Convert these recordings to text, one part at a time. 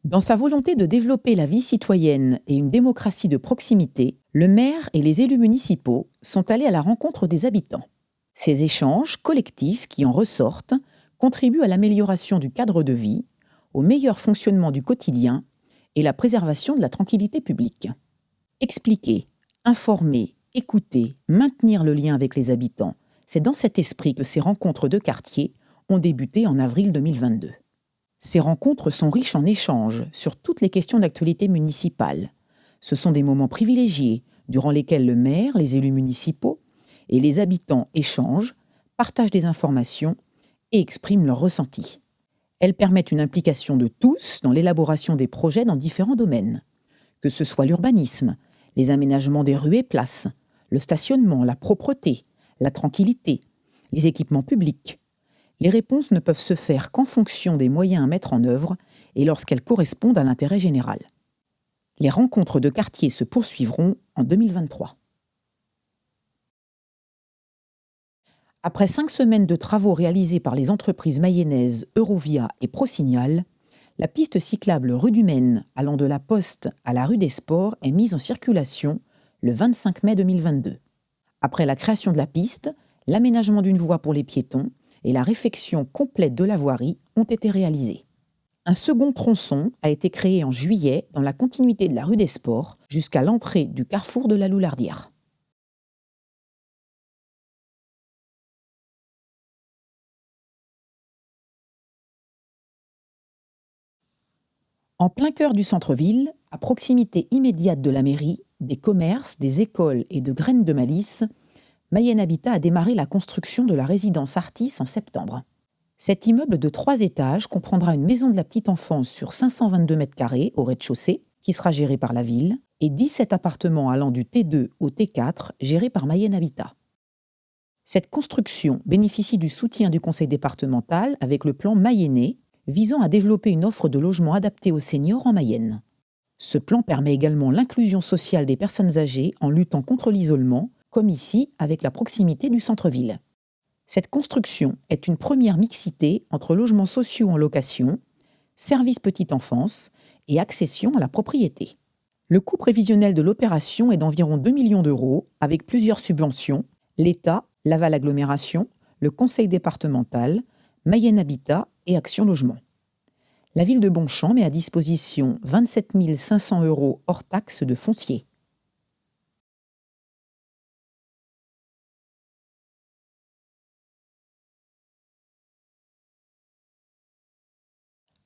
Dans sa volonté de développer la vie citoyenne et une démocratie de proximité, le maire et les élus municipaux sont allés à la rencontre des habitants. Ces échanges collectifs qui en ressortent contribuent à l'amélioration du cadre de vie, au meilleur fonctionnement du quotidien et la préservation de la tranquillité publique. Expliquer, informer, écouter, maintenir le lien avec les habitants, c'est dans cet esprit que ces rencontres de quartier ont débuté en avril 2022. Ces rencontres sont riches en échanges sur toutes les questions d'actualité municipale. Ce sont des moments privilégiés durant lesquels le maire, les élus municipaux et les habitants échangent, partagent des informations et expriment leurs ressentis. Elles permettent une implication de tous dans l'élaboration des projets dans différents domaines, que ce soit l'urbanisme, les aménagements des rues et places, le stationnement, la propreté, la tranquillité, les équipements publics. Les réponses ne peuvent se faire qu'en fonction des moyens à mettre en œuvre et lorsqu'elles correspondent à l'intérêt général. Les rencontres de quartier se poursuivront en 2023. Après 5 semaines de travaux réalisés par les entreprises mayennaises Eurovia et Prosignal, la piste cyclable rue du Maine allant de la Poste à la rue des Sports est mise en circulation le 25 mai 2022. Après la création de la piste, l'aménagement d'une voie pour les piétons et la réfection complète de la voirie ont été réalisés. Un second tronçon a été créé en juillet dans la continuité de la rue des Sports jusqu'à l'entrée du carrefour de la Loulardière. En plein cœur du centre-ville, à proximité immédiate de la mairie, des commerces, des écoles et de graines de malice, Mayenne Habitat a démarré la construction de la résidence Artis en septembre. Cet immeuble de 3 étages comprendra une maison de la petite enfance sur 522 m² au rez-de-chaussée, qui sera gérée par la ville, et 17 appartements allant du T2 au T4, gérés par Mayenne Habitat. Cette construction bénéficie du soutien du conseil départemental avec le plan Mayennais, visant à développer une offre de logements adaptés aux seniors en Mayenne. Ce plan permet également l'inclusion sociale des personnes âgées en luttant contre l'isolement, comme ici avec la proximité du centre-ville. Cette construction est une première mixité entre logements sociaux en location, services petite enfance et accession à la propriété. Le coût prévisionnel de l'opération est d'environ 2 millions d'euros avec plusieurs subventions, l'État, Laval Agglomération, le conseil départemental, Mayenne Habitat et Action Logement. La ville de Bonchamp met à disposition 27 500 € hors taxe de foncier.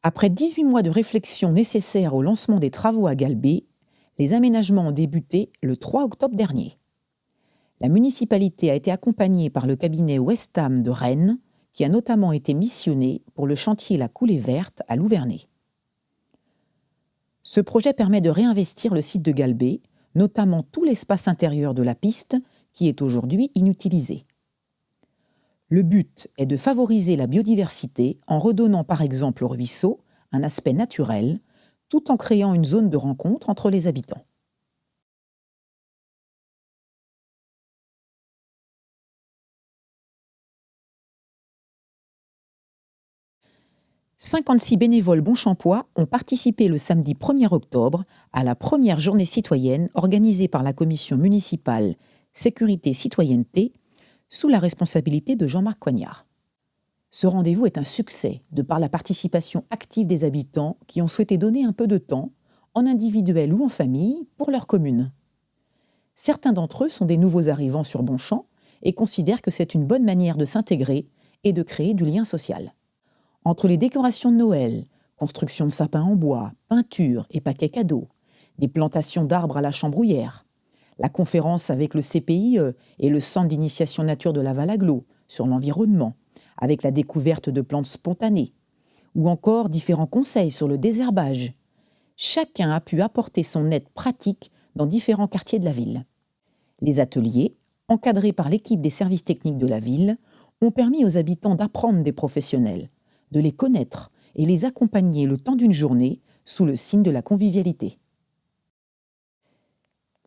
Après 18 mois de réflexion nécessaires au lancement des travaux à Galbé, les aménagements ont débuté le 3 octobre dernier. La municipalité a été accompagnée par le cabinet Westham de Rennes, qui a notamment été missionné pour le chantier La Coulée Verte à Louvernay. Ce projet permet de réinvestir le site de Galbé, notamment tout l'espace intérieur de la piste, qui est aujourd'hui inutilisé. Le but est de favoriser la biodiversité en redonnant par exemple au ruisseau un aspect naturel, tout en créant une zone de rencontre entre les habitants. « 56 bénévoles bonchampois ont participé le samedi 1er octobre à la première journée citoyenne organisée par la commission municipale Sécurité-Citoyenneté sous la responsabilité de Jean-Marc Coignard. Ce rendez-vous est un succès de par la participation active des habitants qui ont souhaité donner un peu de temps, en individuel ou en famille, pour leur commune. Certains d'entre eux sont des nouveaux arrivants sur Bonchamp et considèrent que c'est une bonne manière de s'intégrer et de créer du lien social. Entre les décorations de Noël, construction de sapins en bois, peinture et paquets cadeaux, des plantations d'arbres à la Chambrouillère, la conférence avec le CPIE et le Centre d'initiation nature de Laval Agglo sur l'environnement, avec la découverte de plantes spontanées, ou encore différents conseils sur le désherbage. Chacun a pu apporter son aide pratique dans différents quartiers de la ville. Les ateliers, encadrés par l'équipe des services techniques de la ville, ont permis aux habitants d'apprendre des professionnels, de les connaître et les accompagner le temps d'une journée sous le signe de la convivialité.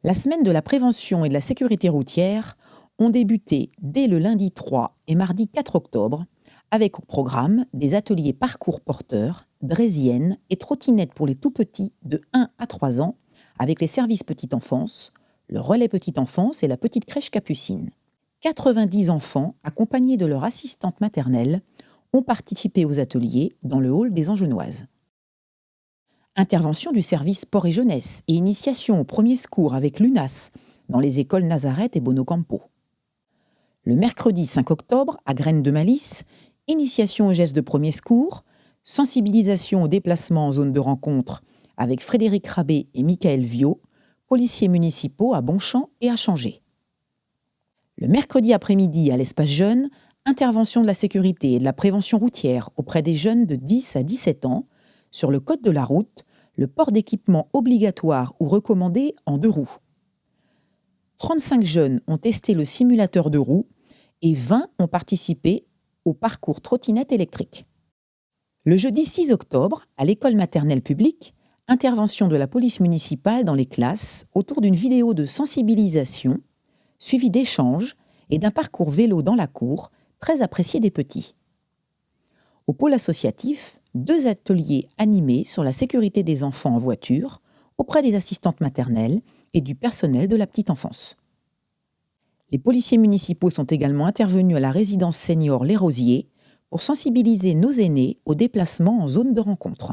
La semaine de la prévention et de la sécurité routière ont débuté dès le lundi 3 et mardi 4 octobre avec au programme des ateliers parcours porteurs, draisienne et trottinette pour les tout-petits de 1 à 3 ans avec les services petite enfance, le relais petite enfance et la petite crèche Capucine. 90 enfants, accompagnés de leur assistante maternelle, ont participé aux ateliers dans le hall des Angenoises. Intervention du service sport et jeunesse et initiation aux premiers secours avec l'UNAS dans les écoles Nazareth et Bonocampo. Le mercredi 5 octobre, à Graines de Malice, initiation aux gestes de premiers secours, sensibilisation au déplacement en zone de rencontre avec Frédéric Rabé et Michael Viau, policiers municipaux à Bonchamp et à Changé. Le mercredi après-midi, à l'Espace Jeunes, intervention de la sécurité et de la prévention routière auprès des jeunes de 10 à 17 ans sur le code de la route, le port d'équipement obligatoire ou recommandé en 2 roues. 35 jeunes ont testé le simulateur de roues et 20 ont participé au parcours trottinette électrique. Le jeudi 6 octobre, à l'école maternelle publique, intervention de la police municipale dans les classes autour d'une vidéo de sensibilisation, suivie d'échanges et d'un parcours vélo dans la cour, très apprécié des petits. Au pôle associatif, 2 ateliers animés sur la sécurité des enfants en voiture auprès des assistantes maternelles et du personnel de la petite enfance. Les policiers municipaux sont également intervenus à la résidence senior Les Rosiers pour sensibiliser nos aînés au déplacement en zone de rencontre.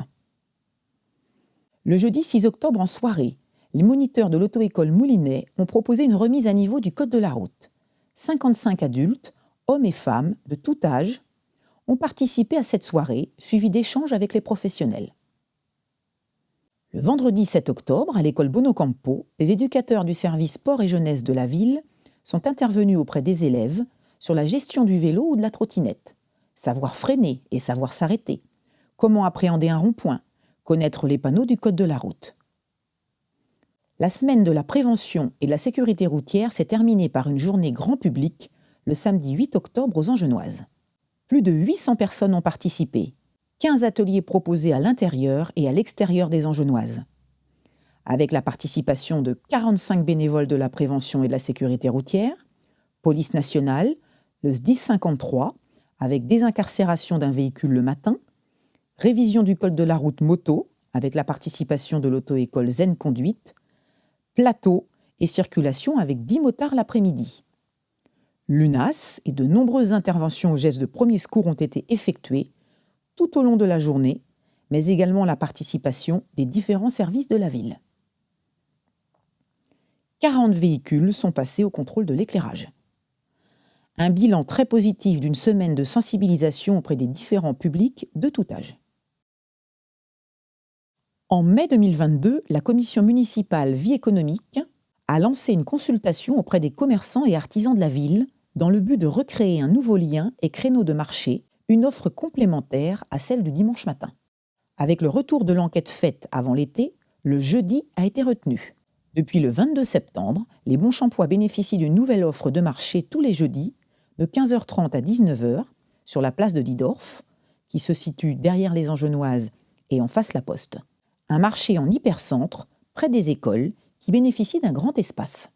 Le jeudi 6 octobre en soirée, les moniteurs de l'auto-école Moulinet ont proposé une remise à niveau du code de la route. 55 adultes, hommes et femmes de tout âge, ont participé à cette soirée, suivie d'échanges avec les professionnels. Le vendredi 7 octobre, à l'école Bonocampo, les éducateurs du service sport et jeunesse de la ville sont intervenus auprès des élèves sur la gestion du vélo ou de la trottinette, savoir freiner et savoir s'arrêter, comment appréhender un rond-point, connaître les panneaux du code de la route. La semaine de la prévention et de la sécurité routière s'est terminée par une journée grand public le samedi 8 octobre aux Angenoises. Plus de 800 personnes ont participé, 15 ateliers proposés à l'intérieur et à l'extérieur des Angenoises. Avec la participation de 45 bénévoles de la prévention et de la sécurité routière, police nationale, le SDIS 53, avec désincarcération d'un véhicule le matin, révision du code de la route moto, avec la participation de l'auto-école Zen Conduite, plateau et circulation avec 10 motards l'après-midi. L'UNAS et de nombreuses interventions aux gestes de premiers secours ont été effectuées tout au long de la journée, mais également la participation des différents services de la ville. 40 véhicules sont passés au contrôle de l'éclairage. Un bilan très positif d'une semaine de sensibilisation auprès des différents publics de tout âge. En mai 2022, la commission municipale vie économique a lancé une consultation auprès des commerçants et artisans de la ville dans le but de recréer un nouveau lien et créneau de marché, une offre complémentaire à celle du dimanche matin. Avec le retour de l'enquête faite avant l'été, le jeudi a été retenu. Depuis le 22 septembre, les Bonchampois bénéficient d'une nouvelle offre de marché tous les jeudis, de 15h30 à 19h, sur la place de Didorf, qui se situe derrière les Angenoises et en face la Poste. Un marché en hypercentre, près des écoles, qui bénéficie d'un grand espace.